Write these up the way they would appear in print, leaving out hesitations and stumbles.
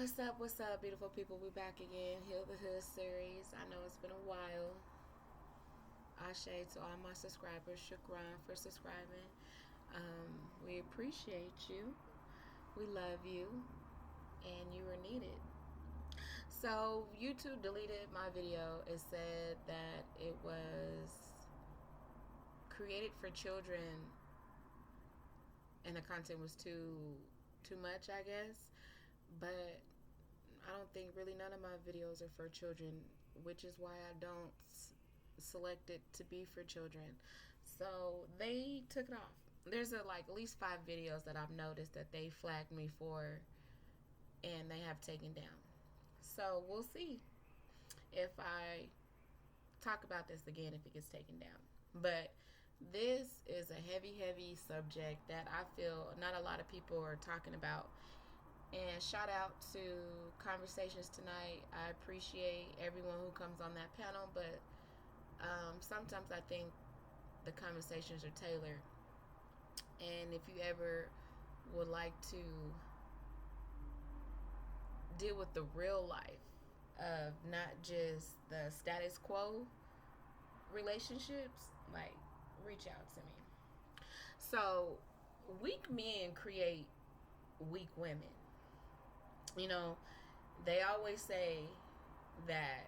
What's up, beautiful people? We back again. Heal the Hood series. I know it's been a while. Ashe to all my subscribers. Shukran for subscribing. We appreciate you. We love you. And you are needed. So, YouTube deleted my video. It said that it was created for children and the content was too much, I guess. But I don't think really none of my videos are for children, which is why I don't select it to be for children. So they took it off. There's like at least 5 videos that I've noticed that they flagged me for and they have taken down. So we'll see if I talk about this again if it gets taken down. But this is a heavy subject that I feel not a lot of people are talking about. And shout out to Conversations Tonight. I appreciate everyone who comes on that panel, but sometimes I think the conversations are tailored. And if you ever would like to deal with the real life of not just the status quo relationships, like, reach out to me. So, weak men create weak women. You know, they always say that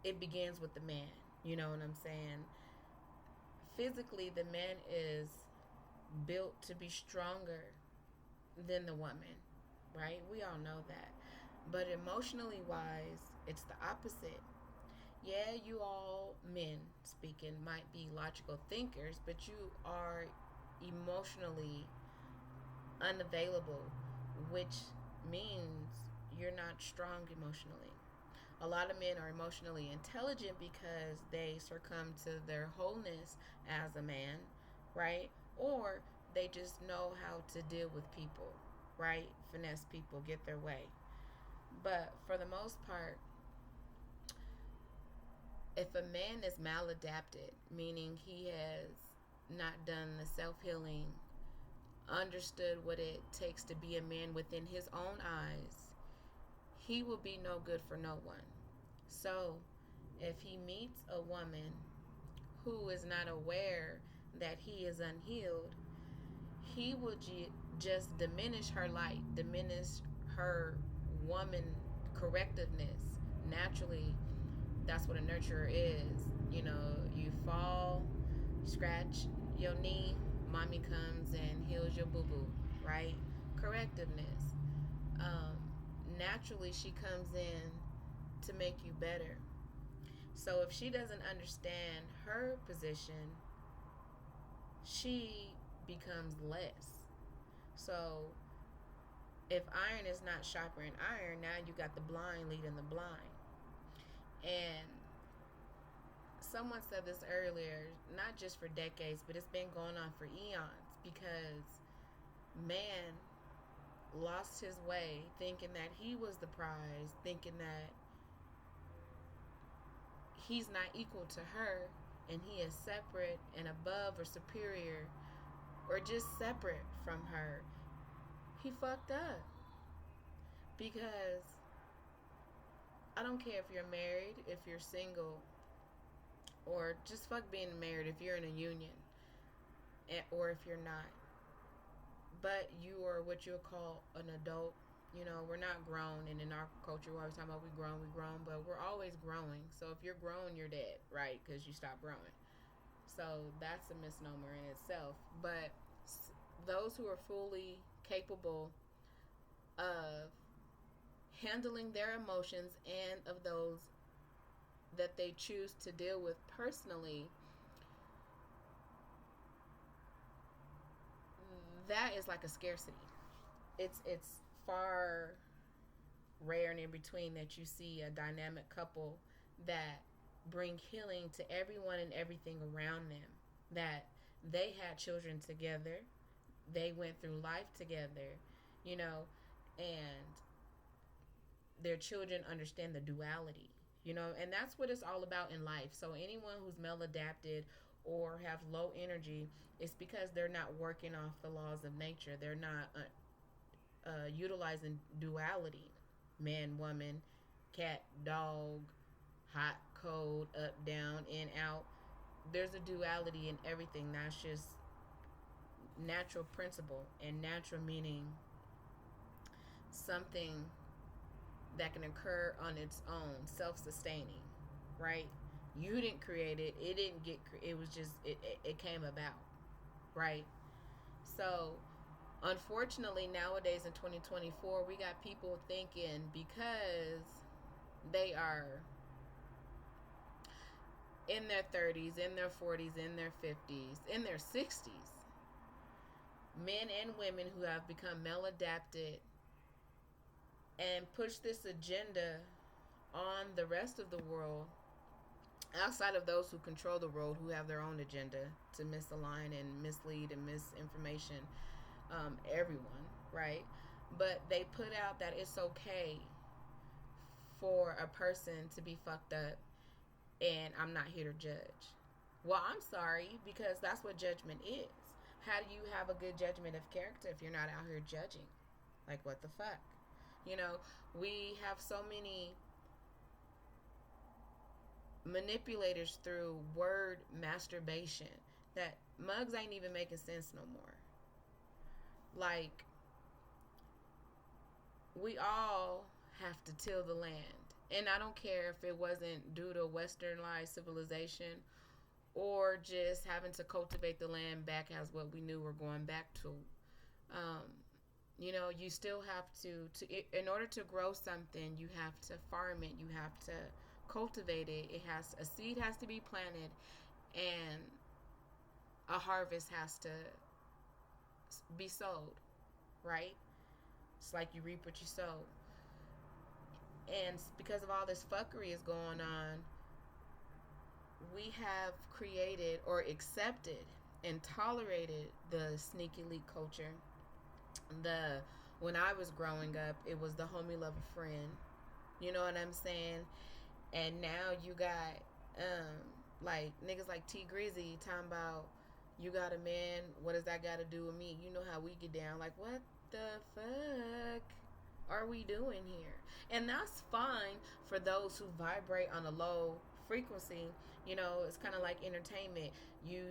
it begins with the man. You know what I'm saying? Physically, the man is built to be stronger than the woman, right? We all know that. But emotionally wise, it's the opposite. Yeah, you all men speaking might be logical thinkers, but you are emotionally unavailable, which means you're not strong emotionally. A lot of men are emotionally intelligent because they succumb to their wholeness as a man, right? Or they just know how to deal with people, right? Finesse people, get their way. But for the most part, if a man is maladapted, meaning he has not done the self healing, understood what it takes to be a man within his own eyes, he will be no good for no one. So, if he meets a woman who is not aware that he is unhealed, he will just diminish her light, diminish her woman correctiveness. Naturally, that's what a nurturer is. You know, you fall, scratch your knee, mommy comes and heals your boo boo, right? Correctiveness. Um, Naturally, she comes in to make you better. So if she doesn't understand her position, she becomes less. So if iron is not sharper than iron, now you got the blind leading the blind. And someone said this earlier, not just for decades, but it's been going on for eons because man lost his way thinking that he was the prize, thinking that he's not equal to her and he is separate and above or superior or just separate from her. He fucked up because I don't care if you're married, if you're single, or just fuck being married if you're in a union or if you're not. But you are what you would call an adult. You know, we're not grown, and in our culture, we're always talking about we grown, but we're always growing. So if you're grown, you're dead, right? Because you stop growing. So that's a misnomer in itself. But those who are fully capable of handling their emotions and of those that they choose to deal with personally, that is like a scarcity. It's far rare and in between that you see a dynamic couple that bring healing to everyone and everything around them. That they had children together, they went through life together, you know, and their children understand the duality, you know, and that's what it's all about in life. So anyone who's maladapted or have low energy, it's because they're not working off the laws of nature. They're not utilizing duality, man, woman, cat, dog, hot, cold, up, down, in, out. There's a duality in everything. That's just natural principle, and natural meaning something that can occur on its own, self-sustaining, right? You didn't create it. It didn't get. It was just. It came about, right? So, unfortunately, nowadays in 2024, we got people thinking because they are in their 30s, in their 40s, in their 50s, in their 60s, men and women who have become maladapted and push this agenda on the rest of the world, outside of those who control the world, who have their own agenda to misalign and mislead and misinformation everyone, right? But they put out that it's okay for a person to be fucked up, and I'm not here to judge. Well, I'm sorry, because that's what judgment is. How do you have a good judgment of character if you're not out here judging? Like, what the fuck? You know, we have so many manipulators through word masturbation that mugs ain't even making sense no more. Like, we all have to till the land. And I don't care if it wasn't due to westernized civilization or just having to cultivate the land back as what we knew we're going back to. Um, you know, you still have in order to grow something, you have to farm it, you have to cultivate it. A seed has to be planted, and a harvest has to be sowed, right? It's like you reap what you sow. And because of all this fuckery is going on, we have created or accepted and tolerated the sneaky leak culture. When I was growing up, it was the homie love a friend. You know what I'm saying? And now you got like niggas like T Grizzy talking about, you got a man, what does that got to do with me? You know how we get down. Like, what the fuck are we doing here? And that's fine for those who vibrate on a low frequency. You know, it's kind of like entertainment. You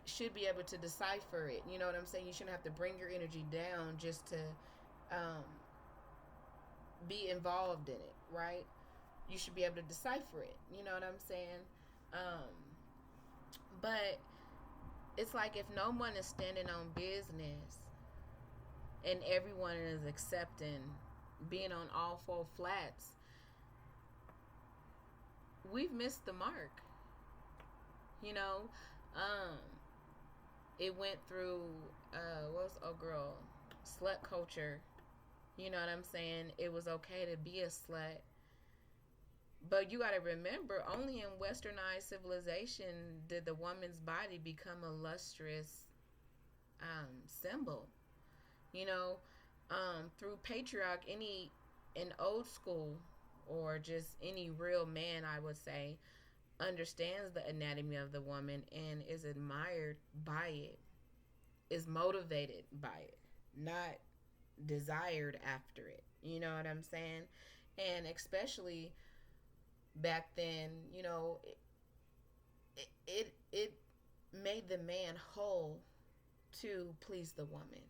should be able to decipher it. You know what I'm saying? You shouldn't have to bring your energy down just to be involved in it, right? You should be able to decipher it. You know what I'm saying? But it's like, if no one is standing on business and everyone is accepting being on all four flats, we've missed the mark. You know, it went through what's girl, slut culture. You know what I'm saying? It was okay to be a slut. But you got to remember, only in westernized civilization did the woman's body become a lustrous symbol. You know, through patriarch, in old school, or just any real man, I would say, understands the anatomy of the woman and is admired by it, is motivated by it, not desired after it. You know what I'm saying? And especially back then, you know, it made the man whole to please the woman.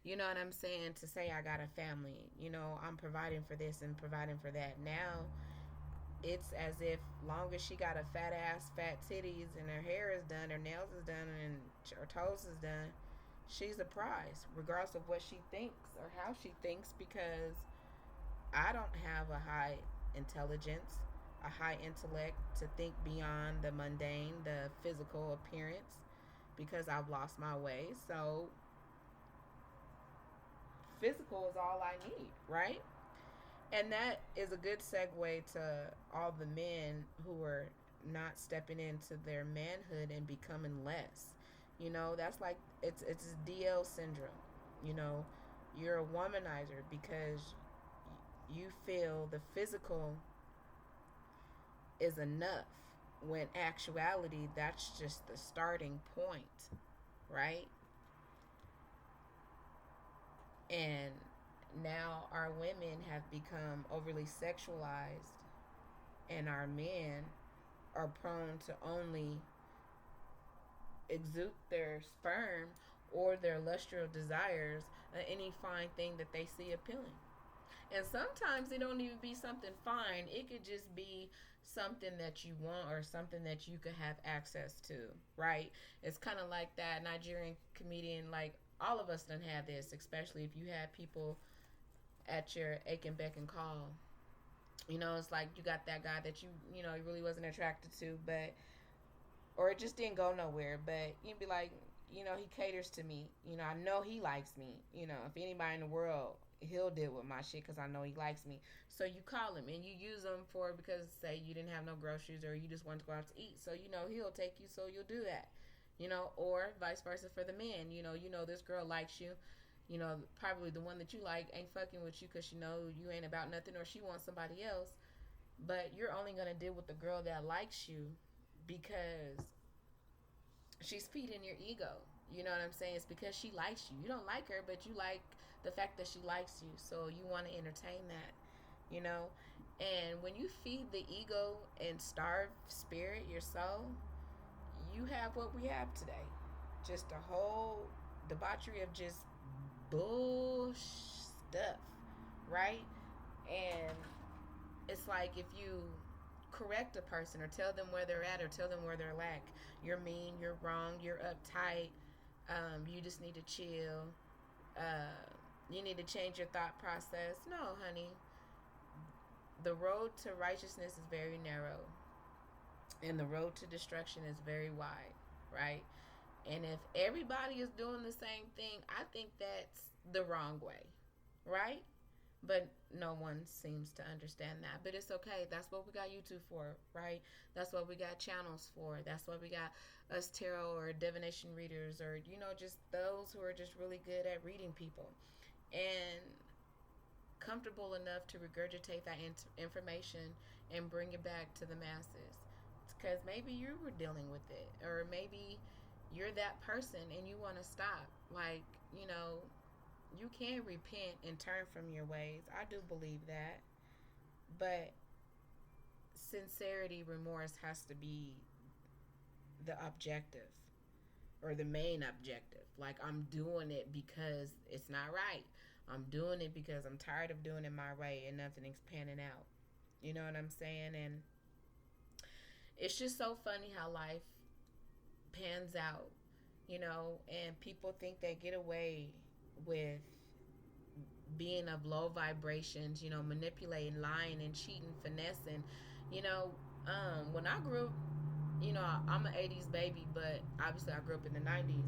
You know what I'm saying? To say, I got a family, you know, I'm providing for this and providing for that. Now it's as if, long as she got a fat ass, fat titties, and her hair is done, her nails is done, and her toes is done, she's a prize, regardless of what she thinks or how she thinks. Because I don't have a high intelligence, a high intellect to think beyond the mundane, the physical appearance, because I've lost my way. So physical is all I need, right? And that is a good segue to all the men who are not stepping into their manhood and becoming less. You know, that's like, it's DL syndrome. You know, you're a womanizer because you feel the physical is enough, when actuality, that's just the starting point, right? And now our women have become overly sexualized, and our men are prone to only exude their sperm or their lustral desires on any fine thing that they see appealing. And sometimes it don't even be something fine. It could just be something that you want or something that you could have access to, right? It's kind of like that Nigerian comedian, like all of us done had this, especially if you had people at your ache and beck and call. You know, it's like you got that guy that you really wasn't attracted to, but or it just didn't go nowhere. But you'd be like, he caters to me. I know he likes me. If anybody in the world, he'll deal with my shit because I know he likes me. So you call him and you use him for because say you didn't have no groceries or you just want to go out to eat. So he'll take you. So you'll do that. Or vice versa for the man. This girl likes you. Probably the one that you like ain't fucking with you because you ain't about nothing or she wants somebody else. But you're only gonna deal with the girl that likes you because she's feeding your ego. You know what I'm saying? It's because she likes you. You don't like her, but you like the fact that she likes you. So you want to entertain that, you know? And when you feed the ego and starve spirit, your soul, you have what we have today. Just a whole debauchery of just bull stuff, right? And it's like if you correct a person or tell them where they're at or tell them where they're lack. You're mean, you're wrong, you're uptight, you just need to chill, you need to change your thought process. No, honey. The road to righteousness is very narrow and the road to destruction is very wide, right? And if everybody is doing the same thing, I think that's the wrong way, right? But no one seems to understand that. But it's okay. That's what we got YouTube for, right? That's what we got channels for. That's what we got us tarot or divination readers or, just those who are just really good at reading people and comfortable enough to regurgitate that information and bring it back to the masses. Because maybe you were dealing with it, or maybe you're that person and you want to stop. Like, you can repent and turn from your ways. I do believe that. But sincerity, remorse has to be the objective or the main objective. Like, I'm doing it because it's not right. I'm doing it because I'm tired of doing it my way and nothing's panning out. You know what I'm saying? And it's just so funny how life pans out, and people think they get away with being of low vibrations, manipulating, lying, and cheating, finessing. When I grew up, I'm an 80s baby, but obviously I grew up in the 90s.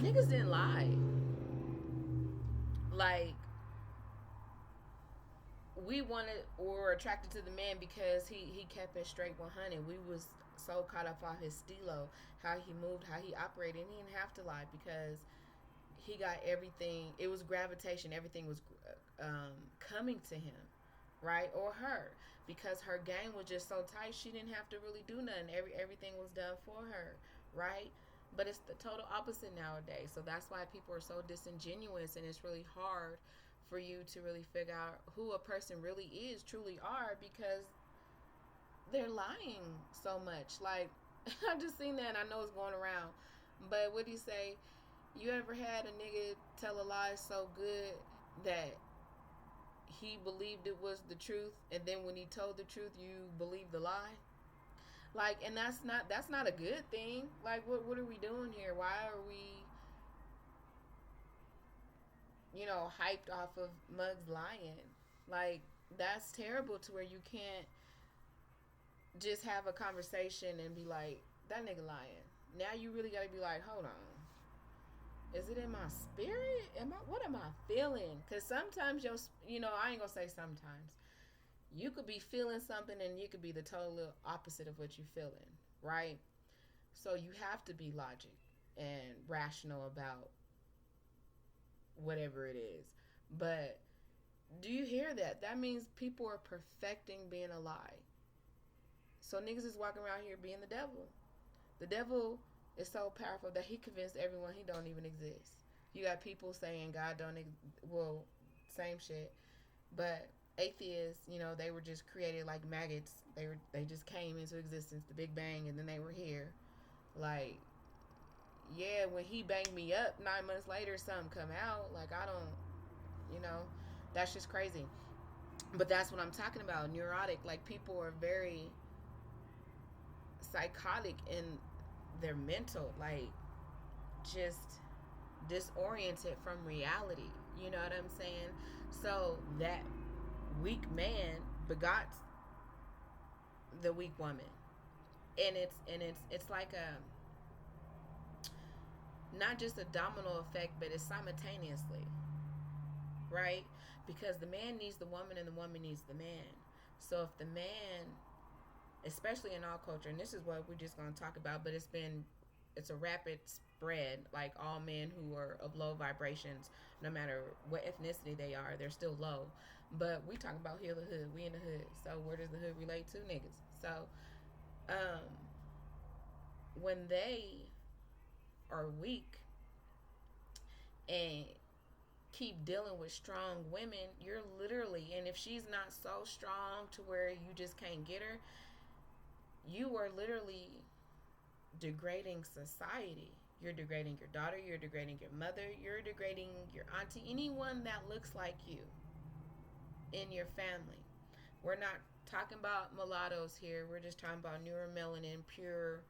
Niggas didn't lie. Like, we wanted or were attracted to the man because he kept it straight 100. We was so caught up on his stilo, how he moved, how he operated, and he didn't have to lie because he got everything. It was gravitation. Everything was coming to him, right, or her, because her game was just so tight. She didn't have to really do nothing. Everything was done for her, right? But it's the total opposite nowadays. So that's why people are so disingenuous, and it's really hard for you to really figure out who a person really is, truly are, because they're lying so much. Like, I just seen that and I know it's going around. But what do you say? You ever had a nigga tell a lie so good that he believed it was the truth, and then when he told the truth, you believed the lie? Like, and that's not a good thing. Like, what are we doing here? Why are we, hyped off of mugs lying? Like, that's terrible to where you can't just have a conversation and be like, that nigga lying. Now you really gotta be like, hold on. Is it in my spirit? What am I feeling? Because sometimes I ain't gonna say sometimes. You could be feeling something and you could be the total opposite of what you're feeling, right? So you have to be logic and rational about whatever it is. But do you hear that? That means people are perfecting being a lie. So niggas is walking around here being the devil. The devil is so powerful that he convinced everyone he don't even exist. You got people saying God don't well, same shit. But atheists, they were just created like maggots. They just came into existence, the Big Bang, and then they were here. Like, yeah, when he banged me up 9 months later, something come out. Like, I don't, you know, that's just crazy. But that's what I'm talking about. Neurotic. Like, people are very psychotic in their mental, like, just disoriented from reality. You know what I'm saying? So that weak man begot the weak woman, and it's like a not just a domino effect, but it's simultaneously, right? Because the man needs the woman and the woman needs the man. So if the man, especially in our culture, and this is what we're just going to talk about, but it's a rapid spread. Like, all men who are of low vibrations, no matter what ethnicity they are, they're still low. But we talking about heal the hood. We in the hood. So where does the hood relate to? Niggas. So um, when they are weak and keep dealing with strong women, you're literally, and if she's not so strong to where you just can't get her, you are literally degrading society. You're degrading your daughter, you're degrading your mother, you're degrading your auntie, anyone that looks like you in your family. We're not talking about mulattoes here. We're just talking about neuromelanin, pure,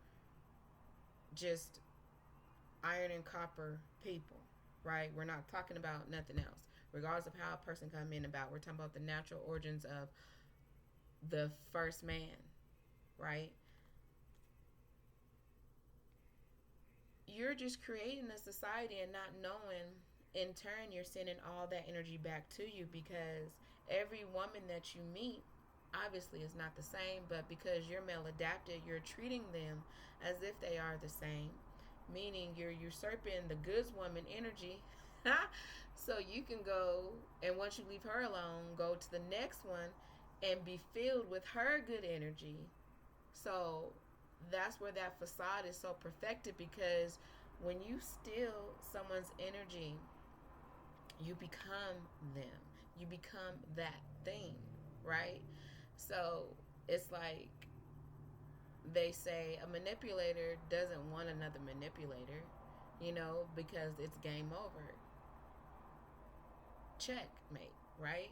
just iron and copper people, right? We're not talking about nothing else. Regardless of how a person come in about, we're talking about the natural origins of the first man, right? You're just creating a society and not knowing, in turn you're sending all that energy back to you, because every woman that you meet obviously is not the same, but because you're male adapted, you're treating them as if they are the same, meaning you're usurping the goods woman energy. So you can go, and once you leave her alone, go to the next one and be filled with her good energy. So that's where that facade is so perfected, because when you steal someone's energy, you become them. You become that thing, right? So it's like they say a manipulator doesn't want another manipulator, because it's game over. Checkmate, right?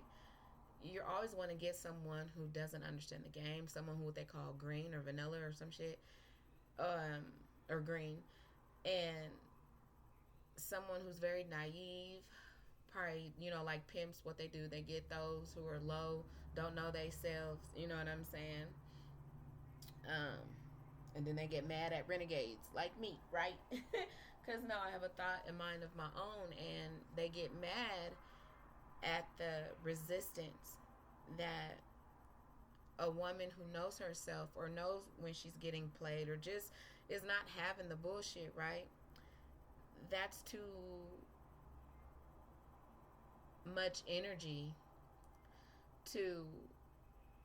You always want to get someone who doesn't understand the game, someone who what they call green or vanilla or some shit, or green, and someone who's very naive. Probably, like pimps, what they do, they get those who are low, don't know they selves, you know what I'm saying? Um, and then they get mad at renegades like me, right? Because now I have a thought and mind of my own, and they get mad at the resistance that a woman who knows herself, or knows when she's getting played, or just is not having the bullshit, right? That's too much energy to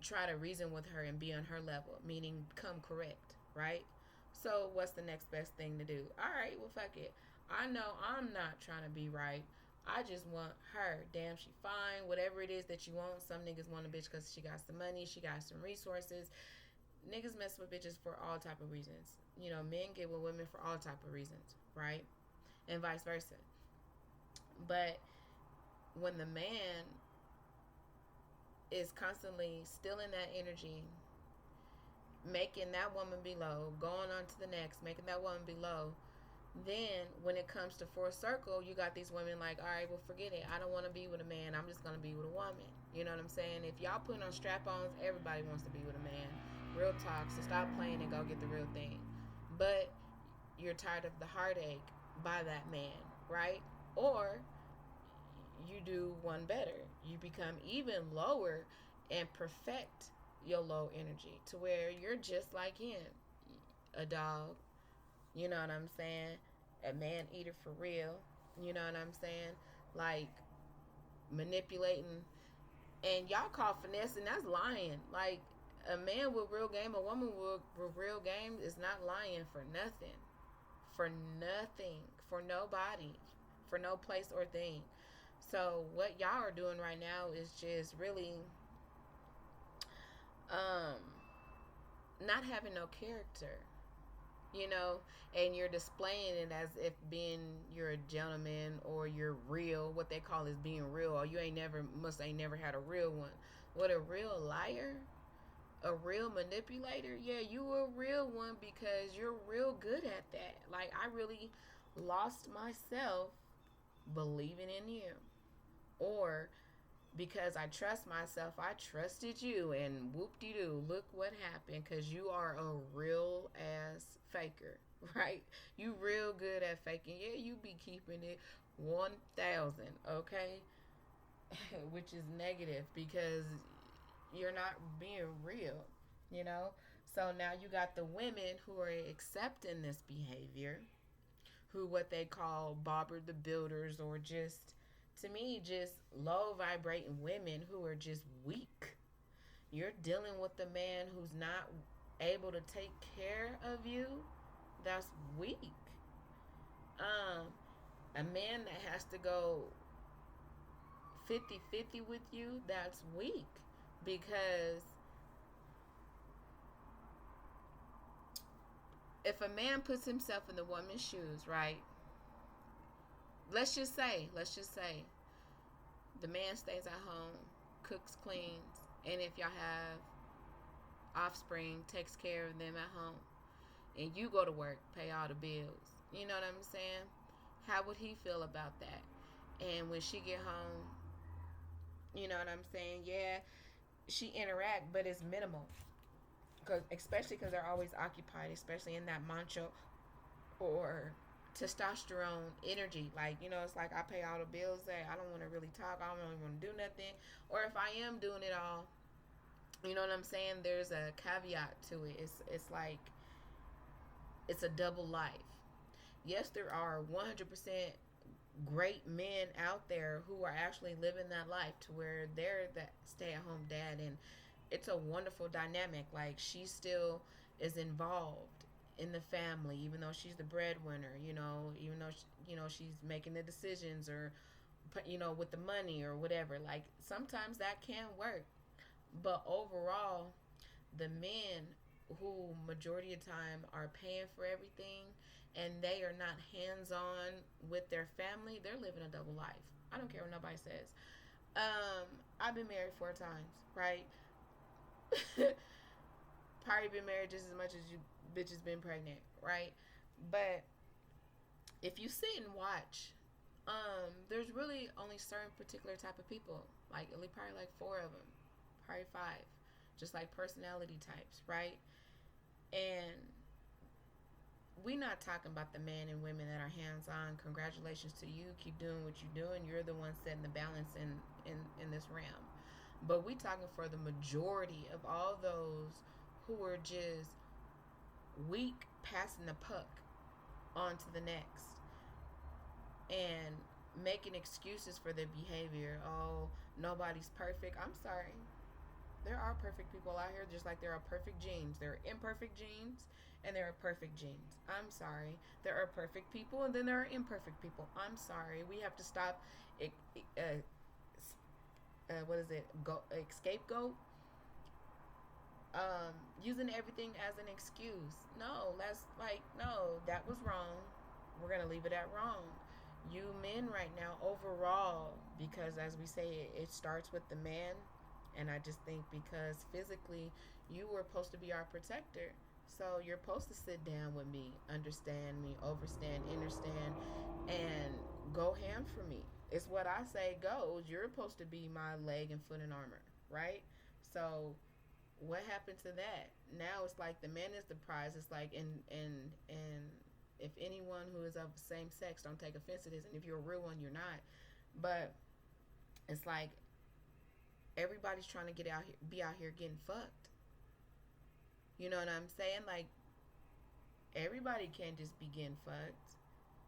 try to reason with her and be on her level, meaning come correct, right? So what's the next best thing to do? All right, well, fuck it. I know I'm not trying to be right. I just want her. Damn, she fine. Whatever it is that you want. Some niggas want a bitch because she got some money, she got some resources. Niggas mess with bitches for all type of reasons. Men get with women for all type of reasons, right? And vice versa. But when the man is constantly stealing that energy, making that woman be low, going on to the next, making that woman be low, then when it comes to fourth circle, you got these women like, all right, well, forget it. I don't want to be with a man. I'm just going to be with a woman. You know what I'm saying? If y'all putting on strap-ons, everybody wants to be with a man. Real talk. So stop playing and go get the real thing. But you're tired of the heartache by that man, right? Or you do one better. You become even lower and perfect your low energy to where you're just like him. A dog. You know what I'm saying? A man eater for real. You know what I'm saying? Like, manipulating. And y'all call finesse, and that's lying. Like, a man with real game, a woman with real game is not lying for nothing. For nothing. For nobody. for no place or thing. So what y'all are doing right now is just really um not having no character, you know, and you're displaying it as if being you're a gentleman or you're real. What they call is being real. Or you ain't never had a real one. What, a real liar? A real manipulator? Yeah, you a real one because you're real good at that. Like, I really lost myself believing in you. Or because I trust myself, I trusted you, and whoop de doo, look what happened. Because you are a real ass faker, right? You real good at faking. Yeah, you be keeping it 1,000, okay? Which is negative because you're not being real, you know? So now you got the women who are accepting this behavior, who what they call Bobber the Builders, or just, to me, just low vibrating women who are just weak. You're dealing with a man who's not able to take care of you. That's weak. Um, a man that has to go 50-50 with you, that's weak. Because if a man puts himself in the woman's shoes, right? Let's just say the man stays at home, cooks, cleans, and if y'all have offspring, takes care of them at home, and you go to work, pay all the bills. You know what I'm saying? How would he feel about that? And when she get home, you know what I'm saying? Yeah, she interact, but it's minimal. Cause especially because they're always occupied, especially in that macho or testosterone energy. Like, you know, it's like I pay all the bills. That I don't want to really talk. I don't really want to do nothing. Or if I am doing it all, you know what I'm saying? There's a caveat to it. It's like it's a double life. Yes, there are 100% great men out there who are actually living that life to where they're that stay-at-home dad, and it's a wonderful dynamic. Like, she still is involved in the family even though she's the breadwinner, you know, even though she's making the decisions, or with the money or whatever. Like, sometimes that can work, but overall, the men who majority of the time are paying for everything and they are not hands on with their family, they're living a double life. I don't care what nobody says. I've been married 4 times, right? Probably been married just as much as you bitches been pregnant, right? But if you sit and watch, there's really only certain particular type of people, like at least probably like 4 of them, probably 5, just like personality types, right? And we not talking about the men and women that are hands on. Congratulations to you. Keep doing what you're doing. You're the one setting the balance in this realm. But we talking for the majority of all those who are just weak, passing the puck on to the next and making excuses for their behavior. Oh, nobody's perfect. I'm sorry. There are perfect people out here, just like there are perfect genes. There are imperfect genes and there are perfect genes. I'm sorry. There are perfect people and then there are imperfect people. I'm sorry. We have to stop. What is it? Scapegoat. Using everything as an excuse. No, no, that was wrong. We're gonna leave it at wrong. You men right now, overall, because as we say, it starts with the man. And I just think because physically you were supposed to be our protector. So you're supposed to sit down with me, understand me, overstand, understand, and go ham for me. It's what I say goes. You're supposed to be my leg and foot and armor, right? So what happened to that? Now it's like the man is the prize. It's like, and if anyone who is of the same sex, don't take offense to this, and if you're a real one, you're not. But it's like everybody's trying to get out here, be out here getting fucked. You know what I'm saying? Like, everybody can't just be getting fucked.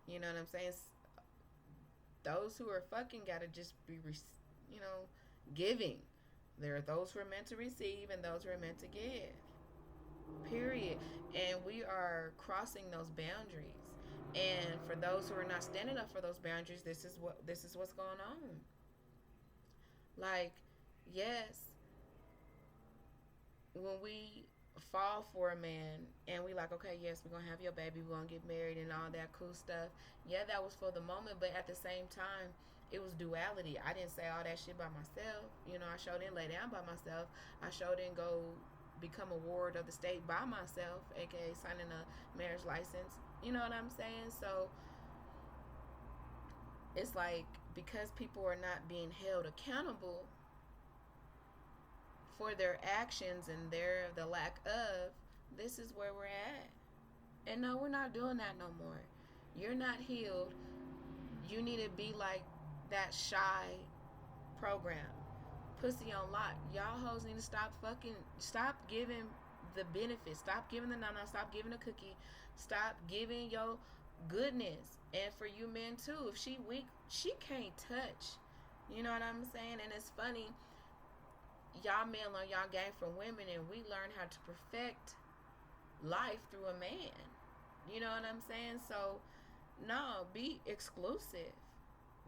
You know what I'm saying? Those who are fucking gotta just be, giving. There are those who are meant to receive and those who are meant to give. Period. And we are crossing those boundaries. And for those who are not standing up for those boundaries, this is what's going on. Like, yes, when we fall for a man and we like, okay, yes, we're gonna have your baby, we're gonna get married and all that cool stuff. Yeah, that was for the moment, but at the same time, it was duality. I didn't say all that shit by myself. I sure didn't lay down by myself. I sure didn't go become a ward of the state by myself, aka signing a marriage license. You know what I'm saying? So it's like, because people are not being held accountable for their actions and the lack of, this is where we're at. And no, we're not doing that no more. You're not healed. You need to be like that shy program. Pussy on lock. Y'all hoes need to stop giving the benefits. Stop giving the nana, stop giving the cookie. Stop giving your goodness. And for you men too, if she weak, she can't touch. You know what I'm saying? And it's funny, y'all men learn y'all game from women, and we learn how to perfect life through a man. You know what I'm saying? So, no, be exclusive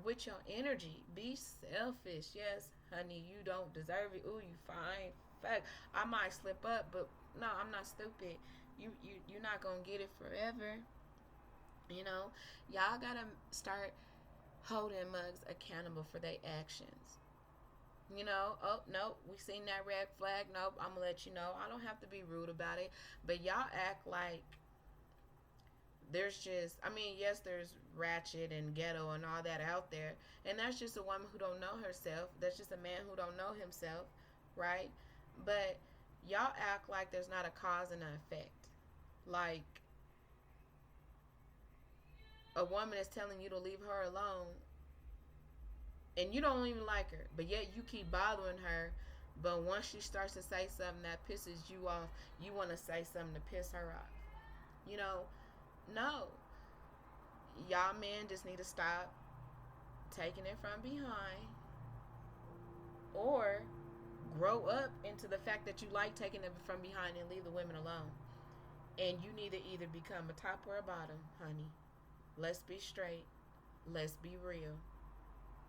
with your energy. Be selfish. Yes, honey, you don't deserve it. Ooh, you fine. Fuck. I might slip up, but no, I'm not stupid. You're not gonna get it forever. You know, y'all gotta start holding mugs accountable for their actions. Oh, nope, we seen that red flag. Nope, I'm gonna let you know. I don't have to be rude about it. But y'all act like there's just, I mean, yes, there's ratchet and ghetto and all that out there. And that's just a woman who don't know herself. That's just a man who don't know himself, right? But y'all act like there's not a cause and an effect. Like, a woman is telling you to leave her alone and you don't even like her, but yet you keep bothering her. But once she starts to say something that pisses you off, you want to say something to piss her off. You know, no. Y'all men just need to stop taking it from behind, or grow up into the fact that you like taking it from behind and leave the women alone. And you need to either become a top or a bottom, honey. Let's be straight. Let's be real.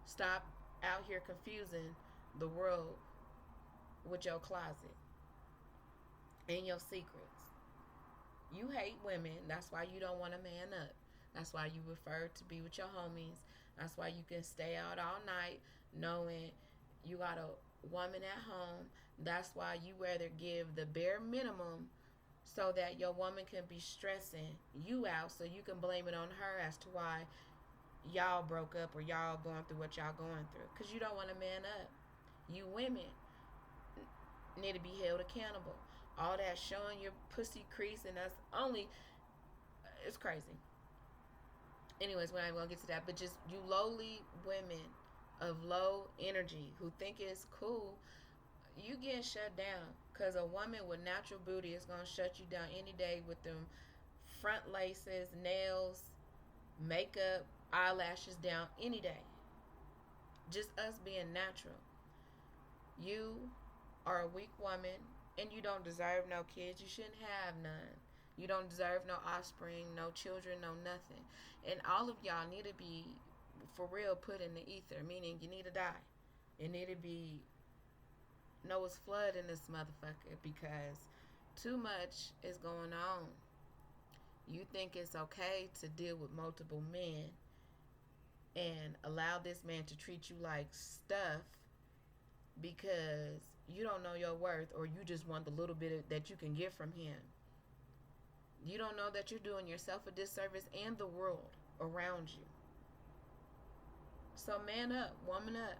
Stop out here confusing the world with your closet and your secrets. You hate women. That's why you don't want to man up. That's why you prefer to be with your homies. That's why you can stay out all night knowing you got a woman at home. That's why you rather give the bare minimum so that your woman can be stressing you out, so you can blame it on her as to why y'all broke up or y'all going through what y'all going through, because you don't want to man up. You women need to be held accountable. All that showing your pussy crease, and that's only, it's crazy. Anyways, we're not even gonna get to that, but just you lowly women of low energy who think it's cool, you getting shut down, because a woman with natural booty is gonna shut you down any day with them front laces, nails, makeup, eyelashes down any day. Just us being natural. You are a weak woman and you don't deserve no kids. You shouldn't have none. You don't deserve no offspring, no children, no nothing. And all of y'all need to be, for real, put in the ether, meaning you need to die. It need to be Noah's flood in this motherfucker, because too much is going on. You think it's okay to deal with multiple men and allow this man to treat you like stuff because you don't know your worth, or you just want the little bit that you can get from him. You don't know that you're doing yourself a disservice and the world around you. So man up, woman up.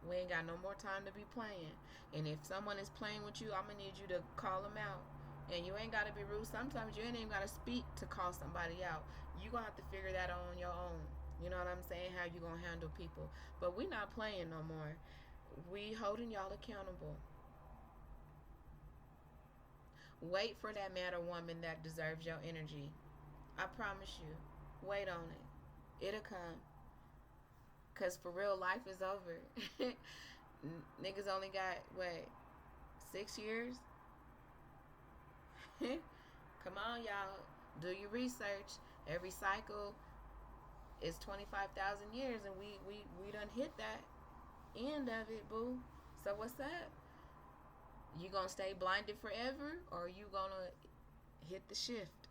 We ain't got no more time to be playing. And if someone is playing with you, I'm going to need you to call them out. And you ain't got to be rude. Sometimes you ain't even got to speak to call somebody out. You going to have to figure that out on your own. You know what I'm saying? How you going to handle people. But we not playing no more. We holding y'all accountable. Wait for that man or woman that deserves your energy. I promise you. Wait on it. It'll come. Because for real, life is over. Niggas only got, what, 6 years? Come on, y'all. Do your research. Every cycle is 25,000 years, and we done hit that end of it, boo. So what's up? You gonna stay blinded forever, or you gonna hit the shift?